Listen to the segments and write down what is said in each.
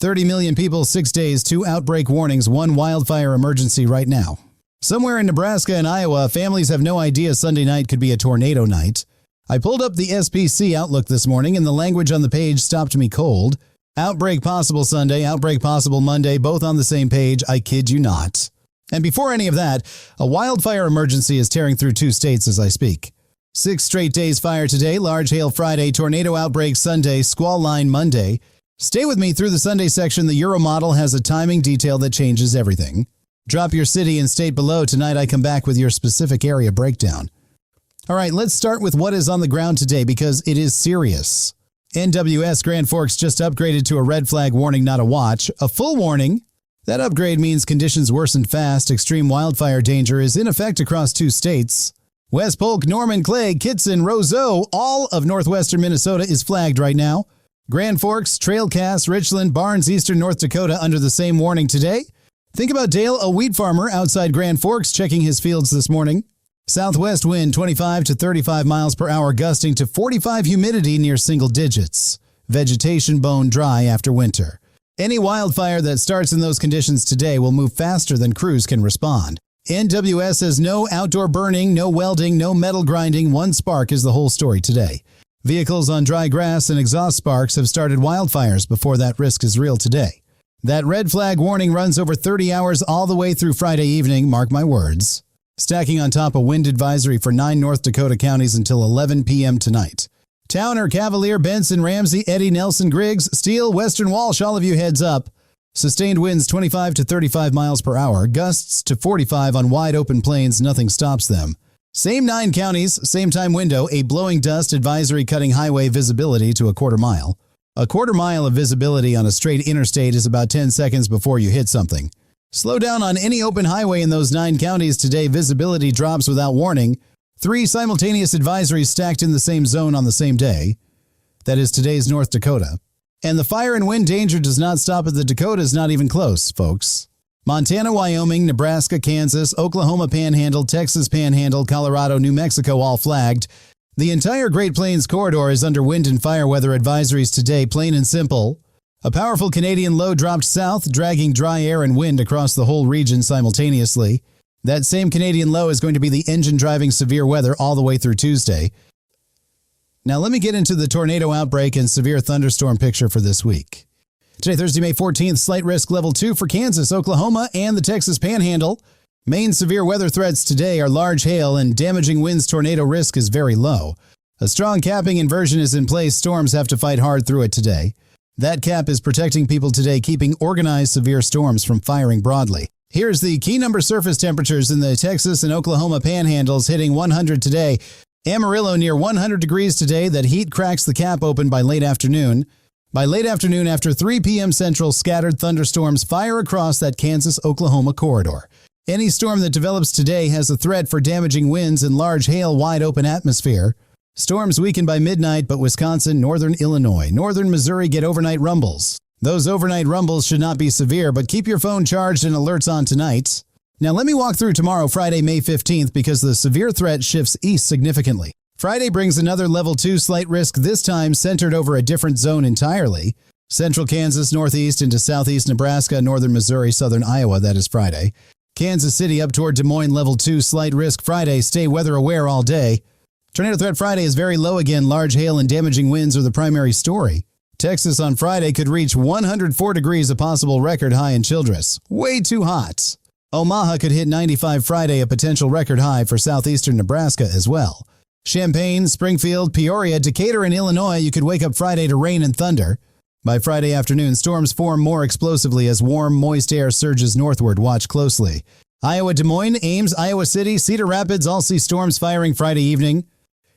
30 million people, 6 days, 2 outbreak warnings, 1 wildfire emergency right now. Somewhere in Nebraska and Iowa, families have no idea Sunday night could be a tornado night. I pulled up the SPC Outlook this morning and the language on the page stopped me cold. Outbreak possible Sunday, outbreak possible Monday, both on the same page, I kid you not. And before any of that, a wildfire emergency is tearing through 2 states as I speak. 6 straight days fire today, large hail Friday, tornado outbreak Sunday, squall line Monday. Stay with me through the Sunday section. The Euro model has a timing detail that changes everything. Drop your city and state below. Tonight I come back with your specific area breakdown. All right, let's start with what is on the ground today because it is serious. NWS Grand Forks just upgraded to a red flag warning, not a watch. A full warning. That upgrade means conditions worsen fast. Extreme wildfire danger is in effect across 2 states. West Polk, Norman, Clay, Kitson, Roseau, all of northwestern Minnesota is flagged right now. Grand Forks, Trailcast, Richland, Barnes, eastern North Dakota under the same warning today. Think about Dale, a wheat farmer outside Grand Forks, checking his fields this morning. Southwest wind 25 to 35 miles per hour, gusting to 45, humidity near single digits. Vegetation bone dry after winter. Any wildfire that starts in those conditions today will move faster than crews can respond. NWS says no outdoor burning, no welding, no metal grinding. 1 spark is the whole story today. Vehicles on dry grass and exhaust sparks have started wildfires before that risk is real today. That red flag warning runs over 30 hours all the way through Friday evening, mark my words. Stacking on top a wind advisory for 9 North Dakota counties until 11 p.m. tonight. Towner, Cavalier, Benson, Ramsey, Eddy, Nelson, Griggs, Steele, Western Walsh, all of you heads up. Sustained winds 25 to 35 miles per hour, gusts to 45 on wide open plains, nothing stops them. Same 9 counties, same time window, a blowing dust advisory cutting highway visibility to a quarter mile. A quarter mile of visibility on a straight interstate is about 10 seconds before you hit something. Slow down on any open highway in those 9 counties today, visibility drops without warning. 3 simultaneous advisories stacked in the same zone on the same day. That is today's North Dakota. And the fire and wind danger does not stop at the Dakotas, not even close, folks. Montana, Wyoming, Nebraska, Kansas, Oklahoma Panhandle, Texas Panhandle, Colorado, New Mexico all flagged. The entire Great Plains corridor is under wind and fire weather advisories today, plain and simple. A powerful Canadian low dropped south, dragging dry air and wind across the whole region simultaneously. That same Canadian low is going to be the engine driving severe weather all the way through Tuesday. Now let me get into the tornado outbreak and severe thunderstorm picture for this week. Today, Thursday, May 14th, slight risk level 2 for Kansas, Oklahoma, and the Texas Panhandle. Main severe weather threats today are large hail and damaging winds. Tornado risk is very low. A strong capping inversion is in place. Storms have to fight hard through it today. That cap is protecting people today, keeping organized severe storms from firing broadly. Here's the key number surface temperatures in the Texas and Oklahoma panhandles hitting 100 today. Amarillo near 100 degrees today. That heat cracks the cap open by late afternoon. By late afternoon, after 3 p.m. Central, scattered thunderstorms fire across that Kansas-Oklahoma corridor. Any storm that develops today has a threat for damaging winds and large hail, wide open atmosphere. Storms weaken by midnight, but Wisconsin, northern Illinois, northern Missouri get overnight rumbles. Those overnight rumbles should not be severe, but keep your phone charged and alerts on tonight. Now let me walk through tomorrow, Friday, May 15th, because the severe threat shifts east significantly. Friday brings another level 2 slight risk, this time centered over a different zone entirely. Central Kansas, northeast into southeast Nebraska, northern Missouri, southern Iowa, that is Friday. Kansas City up toward Des Moines, level 2 slight risk Friday. Stay weather aware all day. Tornado threat Friday is very low again. Large hail and damaging winds are the primary story. Texas on Friday could reach 104 degrees, a possible record high in Childress. Way too hot. Omaha could hit 95 Friday, a potential record high for southeastern Nebraska as well. Champaign, Springfield, Peoria, Decatur, and Illinois, you could wake up Friday to rain and thunder. By Friday afternoon, storms form more explosively as warm, moist air surges northward. Watch closely. Iowa, Des Moines, Ames, Iowa City, Cedar Rapids all see storms firing Friday evening.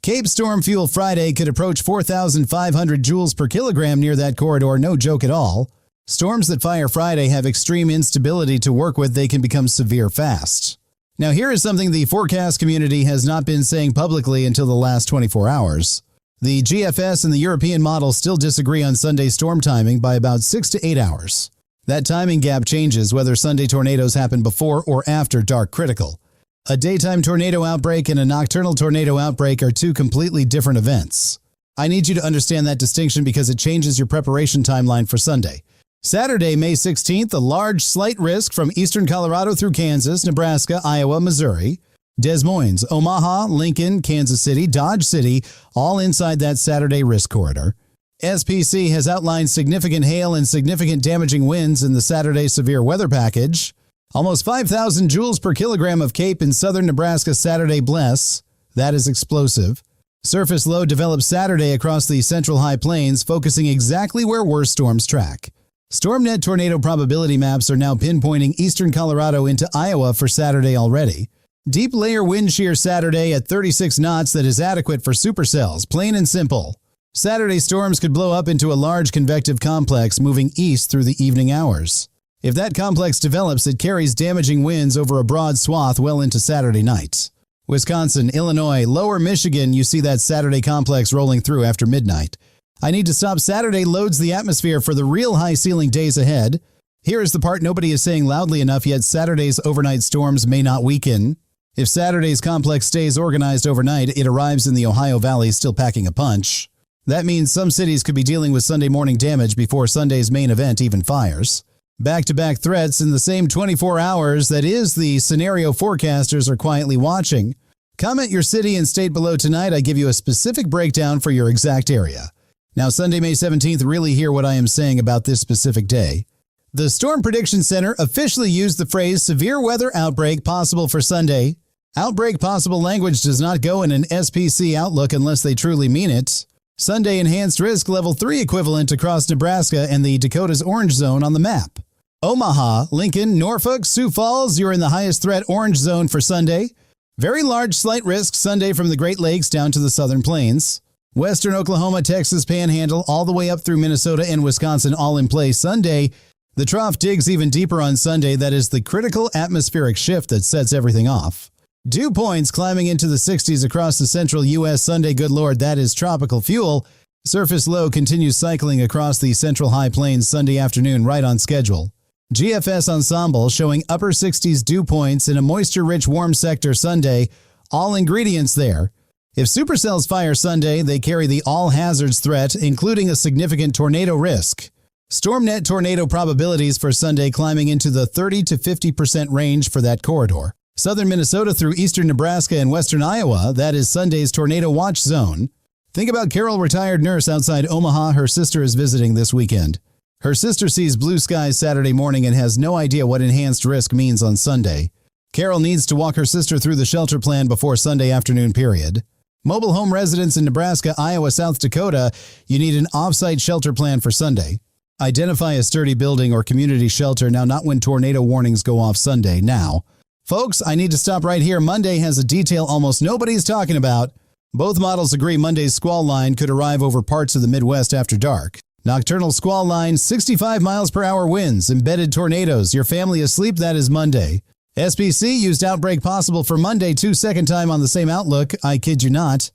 Cape storm fuel Friday could approach 4,500 joules per kilogram near that corridor. No joke at all. Storms that fire Friday have extreme instability to work with. They can become severe fast. Now here is something the forecast community has not been saying publicly until the last 24 hours. The GFS and the European model still disagree on Sunday storm timing by about 6 to 8 hours. That timing gap changes whether Sunday tornadoes happen before or after dark critical. A daytime tornado outbreak and a nocturnal tornado outbreak are 2 completely different events. I need you to understand that distinction because it changes your preparation timeline for Sunday. Saturday, May 16th, a large slight risk from eastern Colorado through Kansas, Nebraska, Iowa, Missouri. Des Moines, Omaha, Lincoln, Kansas City, Dodge City, all inside that Saturday risk corridor. SPC has outlined significant hail and significant damaging winds in the Saturday severe weather package. Almost 5,000 joules per kilogram of CAPE in southern Nebraska Saturday bless. That is explosive. Surface low develops Saturday across the central high plains, focusing exactly where worst storms track. StormNet tornado probability maps are now pinpointing eastern Colorado into Iowa for Saturday already. Deep layer wind shear Saturday at 36 knots that is adequate for supercells, plain and simple. Saturday storms could blow up into a large convective complex moving east through the evening hours. If that complex develops, it carries damaging winds over a broad swath well into Saturday night. Wisconsin, Illinois, lower Michigan, you see that Saturday complex rolling through after midnight. I need to stop Saturday loads the atmosphere for the real high ceiling days ahead. Here is the part nobody is saying loudly enough yet Saturday's overnight storms may not weaken. If Saturday's complex stays organized overnight, it arrives in the Ohio Valley still packing a punch. That means some cities could be dealing with Sunday morning damage before Sunday's main event even fires. Back-to-back threats in the same 24 hours that is the scenario forecasters are quietly watching. Comment your city and state below tonight. I give you a specific breakdown for your exact area. Now Sunday, May 17th, really hear what I am saying about this specific day. The Storm Prediction Center officially used the phrase severe weather outbreak possible for Sunday. Outbreak possible language does not go in an SPC outlook unless they truly mean it. Sunday enhanced risk level 3 equivalent across Nebraska and the Dakotas orange zone on the map. Omaha, Lincoln, Norfolk, Sioux Falls, you're in the highest threat orange zone for Sunday. Very large slight risk Sunday from the Great Lakes down to the southern plains. Western Oklahoma, Texas Panhandle, all the way up through Minnesota and Wisconsin all in play Sunday. The trough digs even deeper on Sunday. That is the critical atmospheric shift that sets everything off. Dew points climbing into the 60s across the central U.S. Sunday, good Lord, that is tropical fuel. Surface low continues cycling across the central high plains Sunday afternoon right on schedule. GFS ensemble showing upper 60s dew points in a moisture-rich warm sector Sunday. All ingredients there. If supercells fire Sunday, they carry the all hazards threat, including a significant tornado risk. StormNet tornado probabilities for Sunday climbing into the 30 to 50% range for that corridor. Southern Minnesota through eastern Nebraska and western Iowa, that is Sunday's tornado watch zone. Think about Carol, retired nurse outside Omaha. Her sister is visiting this weekend. Her sister sees blue skies Saturday morning and has no idea what enhanced risk means on Sunday. Carol needs to walk her sister through the shelter plan before Sunday afternoon period. Mobile home residents in Nebraska, Iowa, South Dakota, you need an off-site shelter plan for Sunday. Identify a sturdy building or community shelter now, not when tornado warnings go off Sunday, now. Folks, I need to stop right here. Monday has a detail almost nobody's talking about. Both models agree Monday's squall line could arrive over parts of the Midwest after dark. Nocturnal squall line, 65 miles per hour winds, embedded tornadoes. Your family asleep, that is Monday. SPC used outbreak possible for Monday, second time on the same outlook. I kid you not.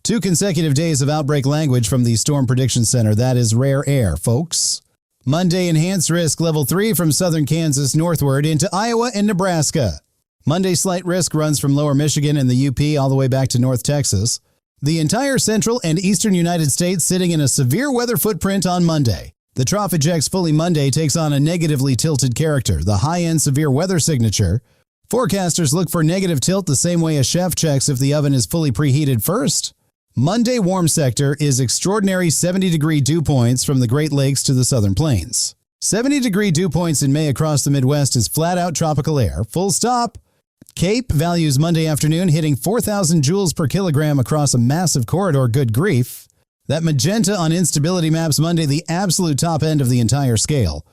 2 consecutive days of outbreak language from the Storm Prediction Center. That is rare air, folks. Monday enhanced risk level 3 from southern Kansas northward into Iowa and Nebraska. Monday slight risk runs from lower Michigan and the UP all the way back to North Texas. The entire central and eastern United States sitting in a severe weather footprint on Monday. The trough ejects fully Monday takes on a negatively tilted character, the high-end severe weather signature. Forecasters look for negative tilt the same way a chef checks if the oven is fully preheated first. Monday warm sector is extraordinary 70-degree dew points from the Great Lakes to the southern plains. 70-degree dew points in May across the Midwest is flat-out tropical air. Full stop. CAPE values Monday afternoon hitting 4,000 joules per kilogram across a massive corridor, good grief. That magenta on instability maps Monday the absolute top end of the entire scale.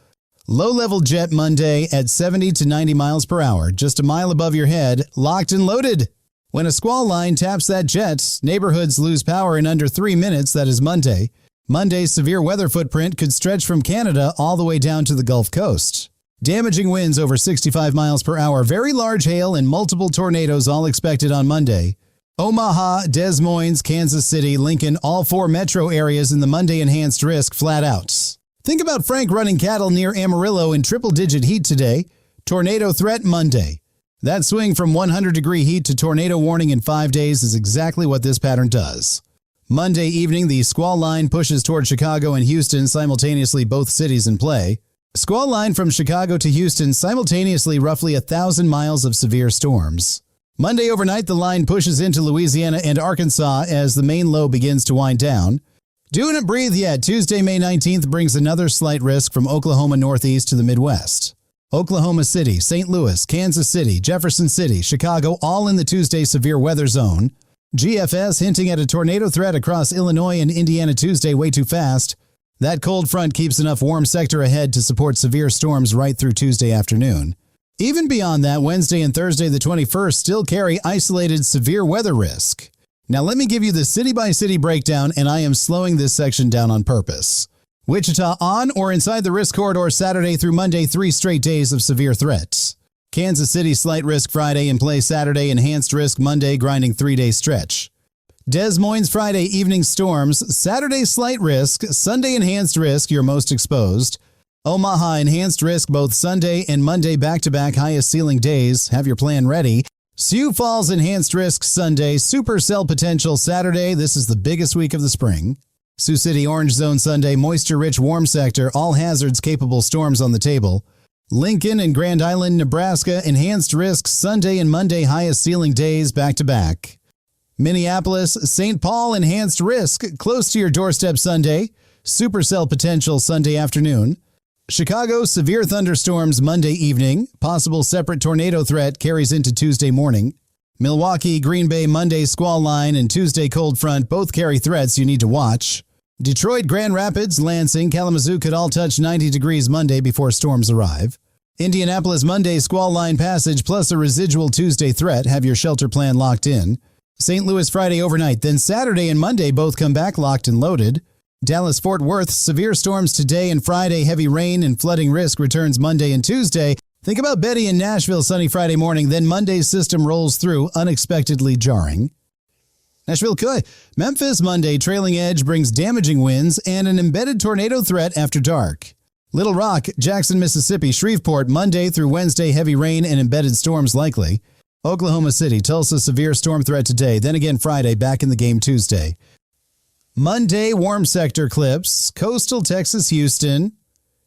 Low-level jet Monday at 70 to 90 miles per hour, just a mile above your head, locked and loaded. When a squall line taps that jet, neighborhoods lose power in under 3 minutes, that is Monday. Monday's severe weather footprint could stretch from Canada all the way down to the Gulf Coast. Damaging winds over 65 miles per hour, very large hail, and multiple tornadoes all expected on Monday. Omaha, Des Moines, Kansas City, Lincoln, all 4 metro areas in the Monday enhanced risk flat out. Think about Frank running cattle near Amarillo in triple-digit heat today. Tornado threat Monday. That swing from 100-degree heat to tornado warning in 5 days is exactly what this pattern does. Monday evening, the squall line pushes toward Chicago and Houston, simultaneously both cities in play. Squall line from Chicago to Houston simultaneously roughly 1,000 miles of severe storms. Monday overnight, the line pushes into Louisiana and Arkansas as the main low begins to wind down. Doing it breathe yet. Tuesday, May 19th brings another slight risk from Oklahoma northeast to the Midwest. Oklahoma City, St. Louis, Kansas City, Jefferson City, Chicago, all in the Tuesday severe weather zone. GFS hinting at a tornado threat across Illinois and Indiana Tuesday way too fast. That cold front keeps enough warm sector ahead to support severe storms right through Tuesday afternoon. Even beyond that, Wednesday and Thursday the 21st still carry isolated severe weather risk. Now let me give you the city-by-city breakdown, and I am slowing this section down on purpose. Wichita on or inside the risk corridor Saturday through Monday, 3 straight days of severe threats. Kansas City slight risk Friday in play Saturday, enhanced risk Monday, grinding 3-day stretch. Des Moines Friday evening storms, Saturday slight risk, Sunday enhanced risk, you're most exposed. Omaha enhanced risk both Sunday and Monday back-to-back highest ceiling days, have your plan ready. Sioux Falls enhanced risk Sunday, supercell potential Saturday, this is the biggest week of the spring. Sioux City orange zone Sunday, moisture-rich warm sector, all hazards capable storms on the table. Lincoln and Grand Island, Nebraska enhanced risk Sunday and Monday highest ceiling days back-to-back. Minneapolis, St. Paul enhanced risk close to your doorstep Sunday, supercell potential Sunday afternoon. Chicago severe thunderstorms Monday evening, possible separate tornado threat carries into Tuesday morning. Milwaukee, Green Bay Monday squall line and Tuesday cold front both carry threats you need to watch. Detroit, Grand Rapids, Lansing, Kalamazoo could all touch 90 degrees Monday before storms arrive. Indianapolis Monday squall line passage plus a residual Tuesday threat, have your shelter plan locked in. St. Louis Friday overnight, then Saturday and Monday both come back locked and loaded. Dallas Fort Worth, severe storms today and Friday, heavy rain and flooding risk returns Monday and Tuesday. Think about Betty in Nashville sunny Friday morning, then Monday's system rolls through unexpectedly jarring. Nashville could. Memphis Monday trailing edge brings damaging winds and an embedded tornado threat after dark. Little Rock, Jackson, Mississippi, Shreveport Monday through Wednesday heavy rain and embedded storms likely. Oklahoma City, Tulsa severe storm threat today, then again Friday back in the game Tuesday. Monday warm sector clips, coastal Texas, Houston.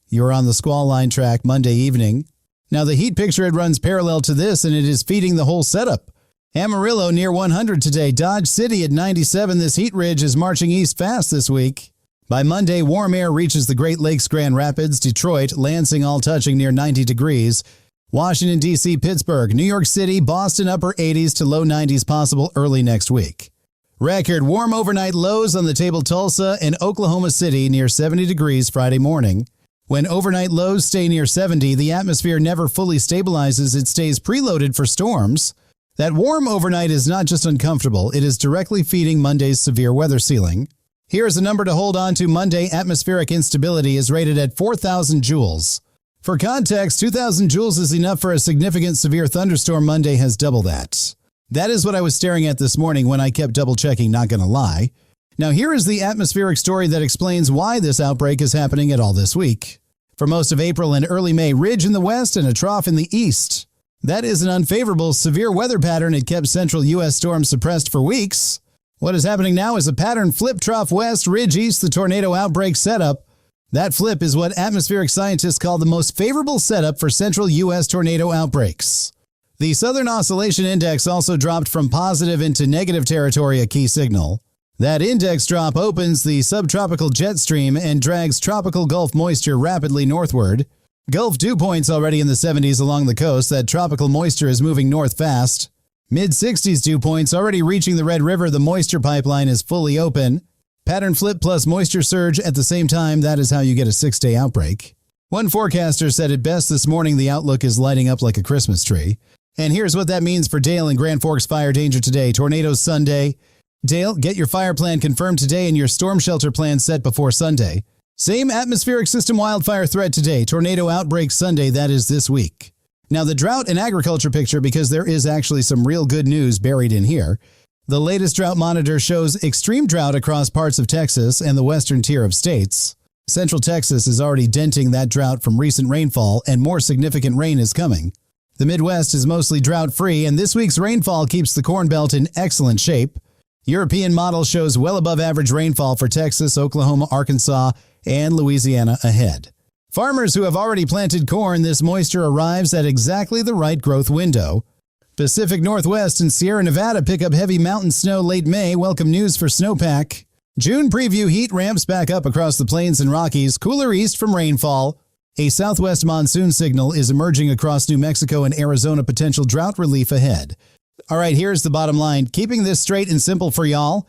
You're on the squall line track Monday evening. Now the heat picture, it runs parallel to this and it is feeding the whole setup. Amarillo near 100 today, Dodge City at 97. This heat ridge is marching east fast this week. By Monday, warm air reaches the Great Lakes, Grand Rapids, Detroit, Lansing all touching near 90 degrees. Washington, D.C., Pittsburgh, New York City, Boston upper 80s to low 90s possible early next week. Record warm overnight lows on the table Tulsa and Oklahoma City near 70 degrees Friday morning. When overnight lows stay near 70, the atmosphere never fully stabilizes, it stays preloaded for storms. That warm overnight is not just uncomfortable, it is directly feeding Monday's severe weather ceiling. Here is a number to hold on to. Monday atmospheric instability is rated at 4,000 joules. For context, 2,000 joules is enough for a significant severe thunderstorm. Monday has double that. That is what I was staring at this morning when I kept double-checking, not gonna lie. Now here is the atmospheric story that explains why this outbreak is happening at all this week. For most of April and early May, ridge in the west and a trough in the east. That is an unfavorable severe weather pattern. It kept central U.S. storms suppressed for weeks. What is happening now is a pattern flip, trough west, ridge east, the tornado outbreak setup. That flip is what atmospheric scientists call the most favorable setup for central U.S. tornado outbreaks. The Southern Oscillation Index also dropped from positive into negative territory, a key signal. That index drop opens the subtropical jet stream and drags tropical Gulf moisture rapidly northward. Gulf dew points already in the 70s along the coast. That tropical moisture is moving north fast. Mid-60s dew points already reaching the Red River. The moisture pipeline is fully open. Pattern flip plus moisture surge at the same time. That is how you get a 6-day outbreak. One forecaster said it best this morning, the outlook is lighting up like a Christmas tree. And here's what that means for Dale and Grand Forks fire danger today. Tornadoes Sunday. Dale, get your fire plan confirmed today and your storm shelter plan set before Sunday. Same atmospheric system wildfire threat today. Tornado outbreak Sunday, that is this week. Now the drought and agriculture picture, because there is actually some real good news buried in here. The latest drought monitor shows extreme drought across parts of Texas and the western tier of states. Central Texas is already denting that drought from recent rainfall, and more significant rain is coming. The Midwest is mostly drought-free, and this week's rainfall keeps the Corn Belt in excellent shape. European model shows well above average rainfall for Texas, Oklahoma, Arkansas, and Louisiana ahead. Farmers who have already planted corn, this moisture arrives at exactly the right growth window. Pacific Northwest and Sierra Nevada pick up heavy mountain snow late May. Welcome news for snowpack. June preview heat ramps back up across the plains and Rockies, cooler east from rainfall. A southwest monsoon signal is emerging across New Mexico and Arizona, potential drought relief ahead. All right, here's the bottom line. Keeping this straight and simple for y'all.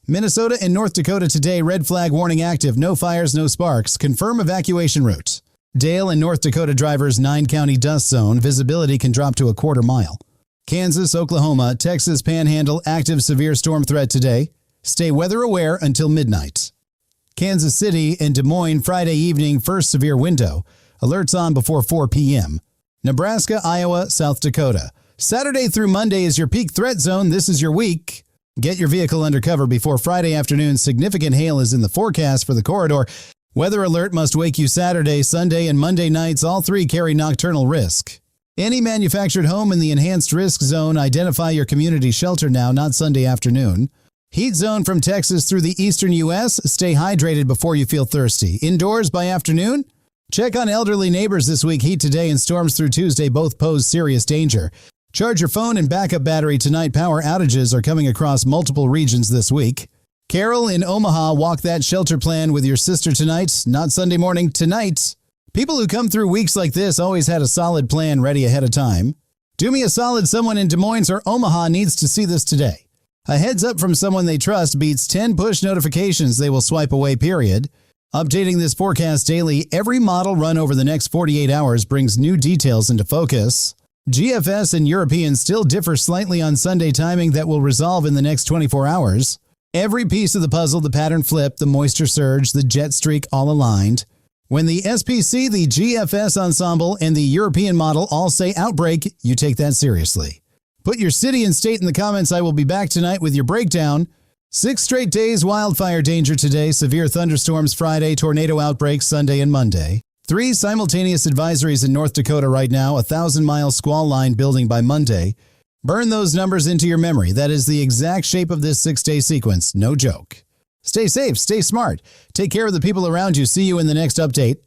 Minnesota and North Dakota today, red flag warning active, no fires, no sparks, confirm evacuation route. Dale and North Dakota drivers 9-county dust zone, visibility can drop to a quarter mile. Kansas, Oklahoma, Texas Panhandle, active severe storm threat today. Stay weather aware until midnight. Kansas City and Des Moines, Friday evening, first severe window. Alerts on before 4 p.m. Nebraska, Iowa, South Dakota. Saturday through Monday is your peak threat zone. This is your week. Get your vehicle under cover before Friday afternoon. Significant hail is in the forecast for the corridor. Weather alert must wake you Saturday, Sunday, and Monday nights. All three carry nocturnal risk. Any manufactured home in the enhanced risk zone, identify your community shelter now, not Sunday afternoon. Heat zone from Texas through the eastern U.S. Stay hydrated before you feel thirsty. Indoors by afternoon? Check on elderly neighbors this week. Heat today and storms through Tuesday both pose serious danger. Charge your phone and backup battery tonight. Power outages are coming across multiple regions this week. Carol in Omaha, walk that shelter plan with your sister tonight, not Sunday morning, tonight. People who come through weeks like this always had a solid plan ready ahead of time. Do me a solid, someone in Des Moines or Omaha needs to see this today. A heads up from someone they trust beats 10 push notifications they will swipe away, period. Updating this forecast daily, every model run over the next 48 hours brings new details into focus. GFS and European still differ slightly on Sunday timing that will resolve in the next 24 hours. Every piece of the puzzle, the pattern flip, the moisture surge, the jet streak, all aligned. When the SPC, the GFS ensemble, and the European model all say outbreak, you take that seriously. Put your city and state in the comments. I will be back tonight with your breakdown. 6 straight days wildfire danger today, severe thunderstorms Friday, tornado outbreaks Sunday and Monday. 3 simultaneous advisories in North Dakota right now, a 1,000-mile squall line building by Monday. Burn those numbers into your memory. That is the exact shape of this 6-day sequence. No joke. Stay safe, stay smart. Take care of the people around you. See you in the next update.